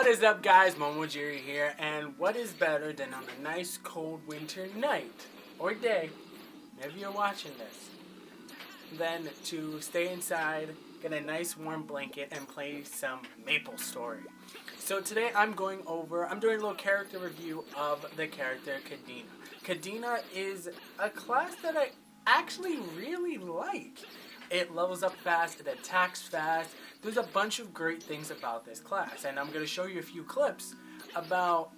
is up, guys? MomoJiri here, and what is better than on a nice cold winter night or day, maybe you're watching this, than to stay inside, get a nice warm blanket, and play some Maplestory. So today I'm doing a little character review of the character Cadena. Cadena is a class that I actually really like. It levels up fast, it attacks fast. There's a bunch of great things about this class, and I'm going to show you a few clips about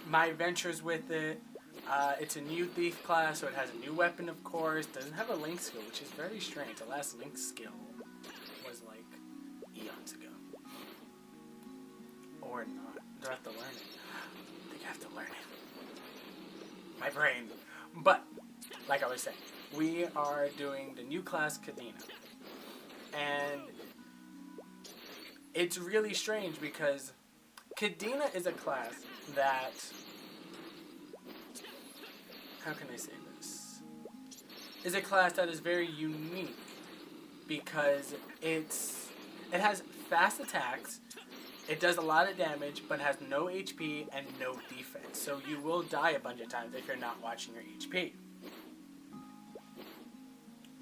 my adventures with it. It's a new thief class, so it has a new weapon, of course. Doesn't have a link skill, which is very strange. The last link skill was like eons ago. Or not. Do I have to learn it? I think I have to learn it. My brain. But, like I was saying, we are doing the new class Cadena. And it's really strange because Cadena is a class that, how can I say this? Is a class that is very unique because it has fast attacks, it does a lot of damage, but has no HP and no defense. So you will die a bunch of times if you're not watching your HP.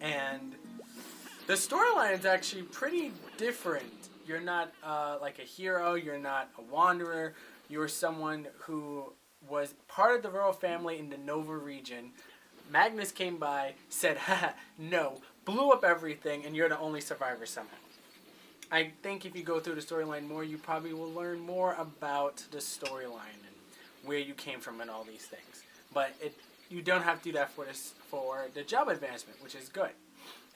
And the storyline is actually pretty different. You're not like a hero, you're not a wanderer, you're someone who was part of the royal family in the Nova region. Magnus came by, said, haha, no, blew up everything, and you're the only survivor somehow. I think if you go through the storyline more, you probably will learn more about the storyline and where you came from and all these things. But you don't have to do that for the job advancement, which is good.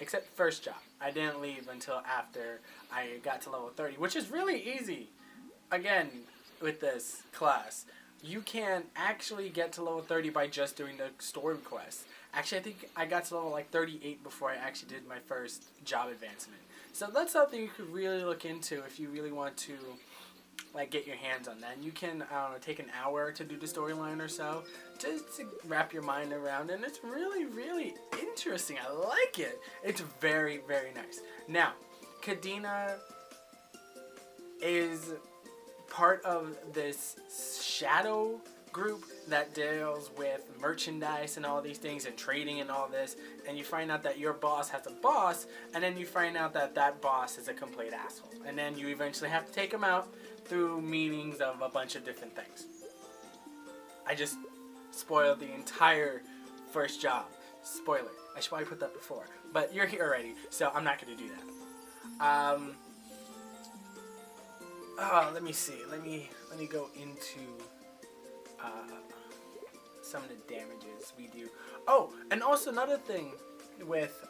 Except first job. I didn't leave until after I got to level 30, which is really easy. Again, with this class, you can actually get to level 30 by just doing the story quests. Actually, I think I got to level like 38 before I actually did my first job advancement. So that's something you could really look into if you really want to like get your hands on that. And you can, I don't know, take an hour to do the storyline or so, just to wrap your mind around it. And it's really, really interesting. I like it. It's very, very nice. Now, Cadena is part of this shadow group that deals with merchandise and all these things and trading and all this, and you find out that your boss has a boss, and then you find out that that boss is a complete asshole, and then you eventually have to take him out through meetings of a bunch of different things. I just spoiled the entire first job. Spoiler. I should probably put that before, but you're here already, so I'm not going to do that. Let me see. Let me go into some of the damages we do. Oh, and also another thing with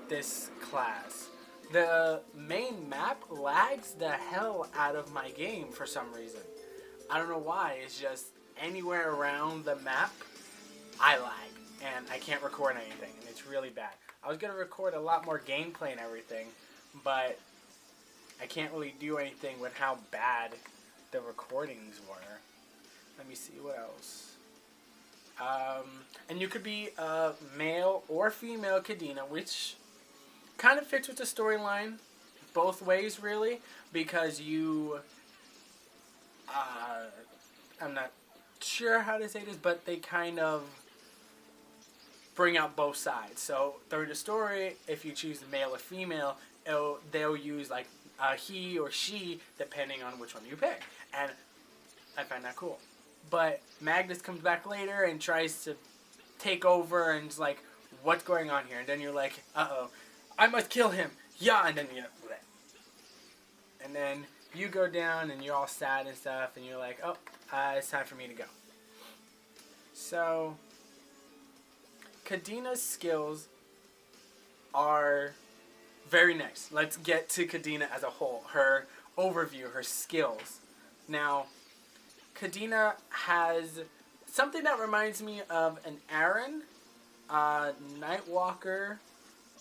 this class. The main map lags the hell out of my game for some reason. I don't know why. It's just anywhere around the map, I lag. And I can't record anything. And it's really bad. I was going to record a lot more gameplay and everything, but I can't really do anything with how bad the recordings were. Let me see what else. And you could be a male or female Cadena, which kind of fits with the storyline both ways, really, because you, I'm not sure how to say this, but they kind of bring out both sides. So through the story, if you choose male or female, they'll use like he or she depending on which one you pick, and I find that cool. But Magnus comes back later and tries to take over and is like, what's going on here? And then you're like, uh-oh, I must kill him. Yeah, and then and then you go down and you're all sad and stuff, and you're like, oh, it's time for me to go. So Cadena's skills are very nice. Let's get to Cadena as a whole. Her overview, her skills. Now, Cadena has something that reminds me of an Aaron, Nightwalker,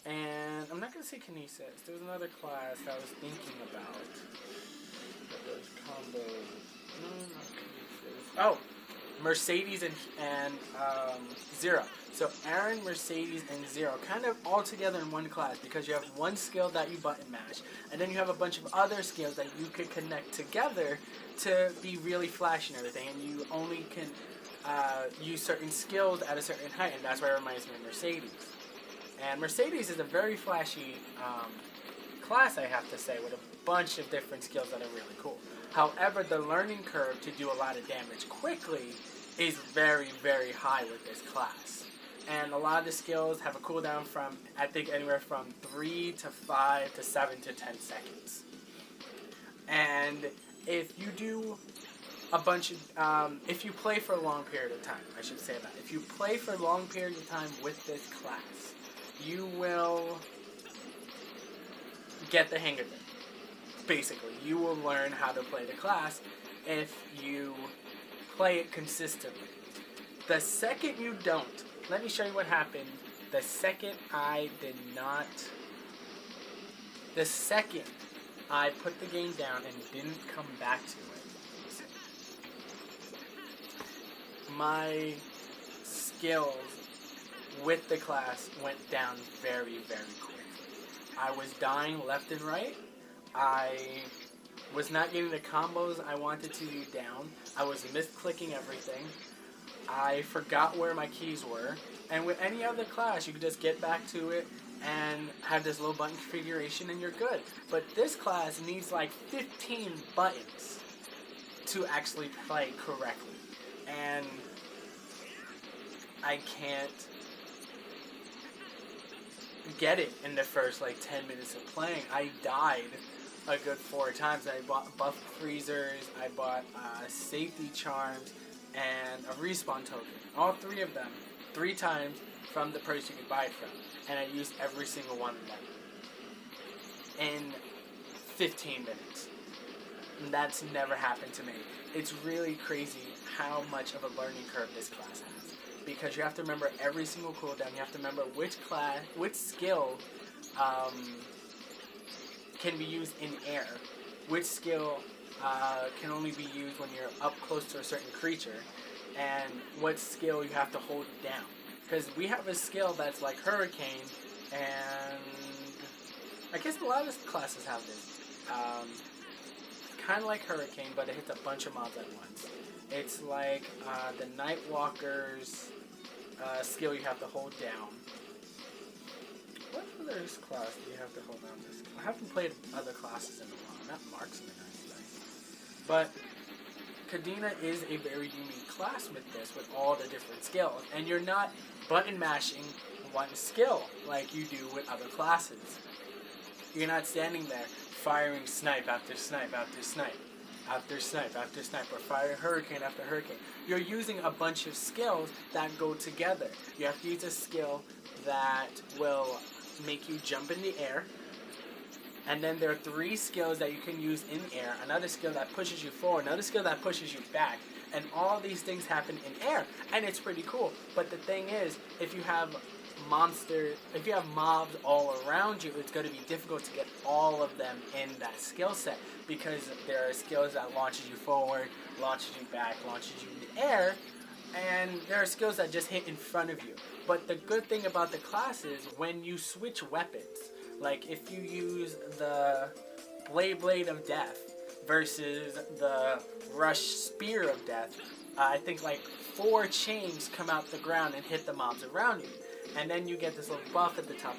and I'm not going to say Kinesis. There was another class that I was thinking about. Those combos. No, not Kinesis. Oh, Mercedes and Zero. So Aaron, Mercedes, and Zero kind of all together in one class because you have one skill that you button mash, and then you have a bunch of other skills that you could connect together to be really flashy and everything, and you only can use certain skills at a certain height, and that's why it reminds me of Mercedes. And Mercedes is a very flashy class, I have to say, with a bunch of different skills that are really cool. However, the learning curve to do a lot of damage quickly is very, very high with this class. And a lot of the skills have a cooldown from, I think, anywhere from 3 to 5 to 7 to 10 seconds. And if you do a bunch of, if you play for a long period of time, I should say that. If you play for a long period of time with this class, you will get the hang of it. Basically, you will learn how to play the class if you play it consistently. The second you don't, let me show you what happened. The second I put the game down and didn't come back to it, my skills with the class went down very, very quick. I was dying left and right. I was not getting the combos I wanted to do down. I was misclicking everything. I forgot where my keys were. And with any other class, you could just get back to it and have this little button configuration and you're good. But this class needs like 15 buttons to actually play correctly. And I can't get it in the first like 10 minutes of playing. I died a good 4 times. I bought buff freezers, I bought safety charms, and a respawn token. All 3 of them, 3 times from the person you could buy it from. And I used every single one of them in 15 minutes. And that's never happened to me. It's really crazy how much of a learning curve this class has. Because you have to remember every single cooldown. You have to remember which skill can be used in air, which skill can only be used when you're up close to a certain creature, and what skill you have to hold down. Because we have a skill that's like Hurricane, and I guess a lot of classes have this. Kind of like Hurricane, but it hits a bunch of mobs at once. It's like the Nightwalker's skill you have to hold down. What other class do you have to hold down this? I haven't played other classes in a while, not Marksman or anything. But Cadena is a very unique class with this, with all the different skills. And you're not button mashing one skill like you do with other classes. You're not standing there firing snipe after snipe after snipe after snipe after snipe, or firing hurricane after hurricane. You're using a bunch of skills that go together. You have to use a skill that will make you jump in the air, and then there are 3 skills that you can use in air, another skill that pushes you forward, another skill that pushes you back, and all these things happen in air, and it's pretty cool. But the thing is, if you have mobs all around you, it's going to be difficult to get all of them in that skill set, because there are skills that launches you forward, launches you back, launches you in the air, and there are skills that just hit in front of you. But the good thing about the class is when you switch weapons, like if you use the Blade of Death versus the Rush Spear of Death, I think like 4 chains come out the ground and hit the mobs around you. And then you get this little buff at the top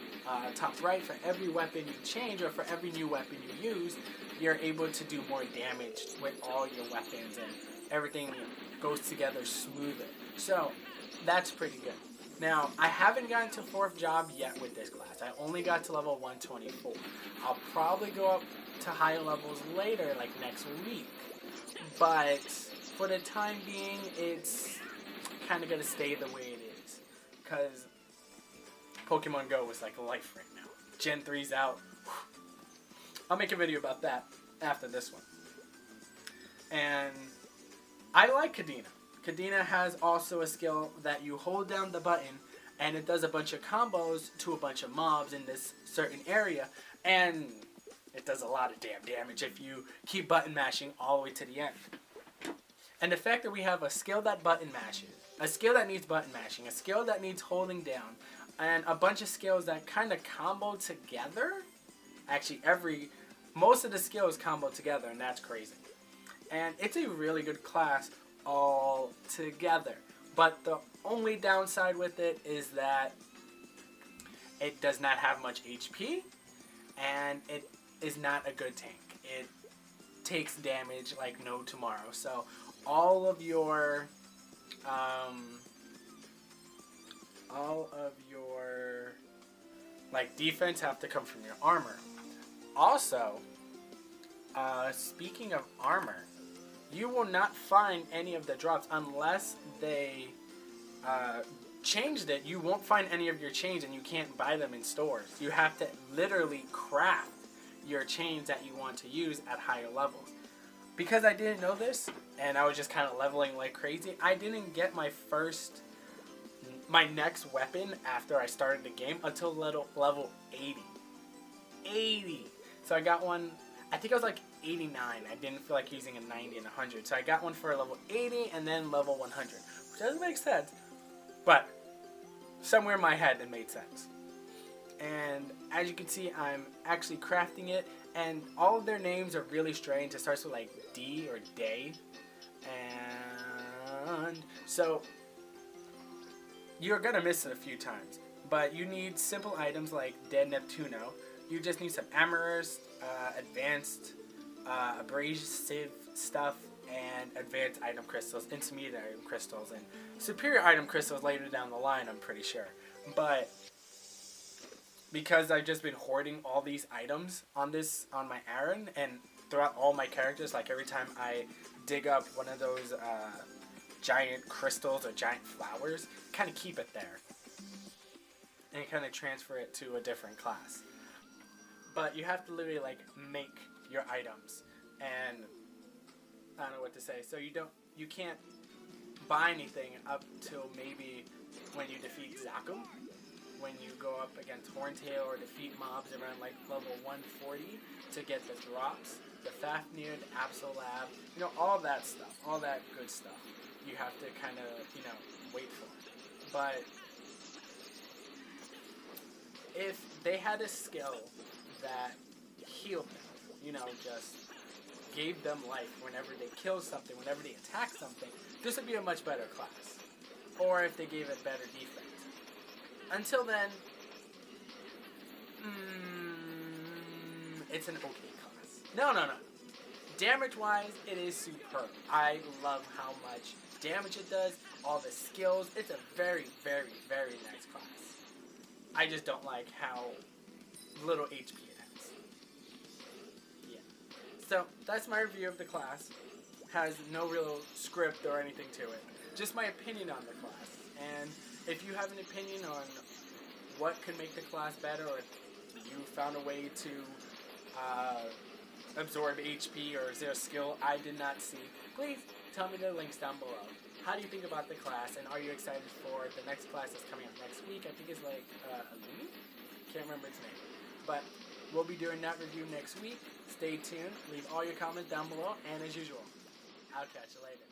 right. For every weapon you change, or for every new weapon you use, you're able to do more damage with all your weapons, and everything goes together smoother. So that's pretty good. Now, I haven't gotten to 4th job yet with this class. I only got to level 124. I'll probably go up to higher levels later, like next week. But for the time being, it's kind of going to stay the way it is. Because Pokemon Go is like life right now. Gen 3's out. I'll make a video about that after this one. And I like Cadena. Cadena has also a skill that you hold down the button and it does a bunch of combos to a bunch of mobs in this certain area, and it does a lot of damn damage if you keep button mashing all the way to the end. And the fact that we have a skill that button mashes, a skill that needs button mashing, a skill that needs holding down, and a bunch of skills that kind of combo together. Actually, most of the skills combo together, and that's crazy. And it's a really good class all together. But the only downside with it is that it does not have much HP, and it is not a good tank. It takes damage like no tomorrow. So all of your like defense have to come from your armor. Also, speaking of armor, you will not find any of the drops unless they changed it. You won't find any of your chains, and you can't buy them in stores. You have to literally craft your chains that you want to use at higher levels. Because I didn't know this, and I was just kind of leveling like crazy, I didn't get my next weapon after I started the game until level 80. 80! So I got one, I think I was like 89. I didn't feel like using a 90 and 100. So I got one for level 80 and then level 100. Which doesn't make sense, but somewhere in my head it made sense. And as you can see, I'm actually crafting it, and all of their names are really strange. It starts with like D or Day, and so you're gonna miss it a few times. But you need simple items like Dead Neptuno. You just need some Amethyst, advanced abrasive stuff, and advanced item crystals, intermediate item crystals, and superior item crystals later down the line, I'm pretty sure. But because I've just been hoarding all these items on my Aaron, and throughout all my characters, like every time I dig up one of those giant crystals or giant flowers, kind of keep it there and kind of transfer it to a different class. But you have to literally like make your items, and I don't know what to say. So you can't buy anything up till maybe when you defeat Zakum. When you go up against Horntail or defeat mobs around like level 140 to get the drops, the Fafnir, the Absolab, all that stuff, all that good stuff. You have to kind of, wait for it. But if they had a skill that healed them, just gave them life whenever they kill something, whenever they attack something, this would be a much better class. Or if they gave it better defense. Until then, it's an okay class. No. Damage-wise, it is superb. I love how much damage it does, all the skills. It's a very, very, very nice class. I just don't like how little HP it has. Yeah. So, that's my review of the class. Has no real script or anything to it. Just my opinion on the class. And if you have an opinion on what could make the class better, or if you found a way to absorb HP, or is there a skill I did not see, please tell me the links down below. How do you think about the class, and are you excited for the next class that's coming up next week? I think it's like Illumi? Can't remember its name. But we'll be doing that review next week. Stay tuned. Leave all your comments down below, and as usual, I'll catch you later.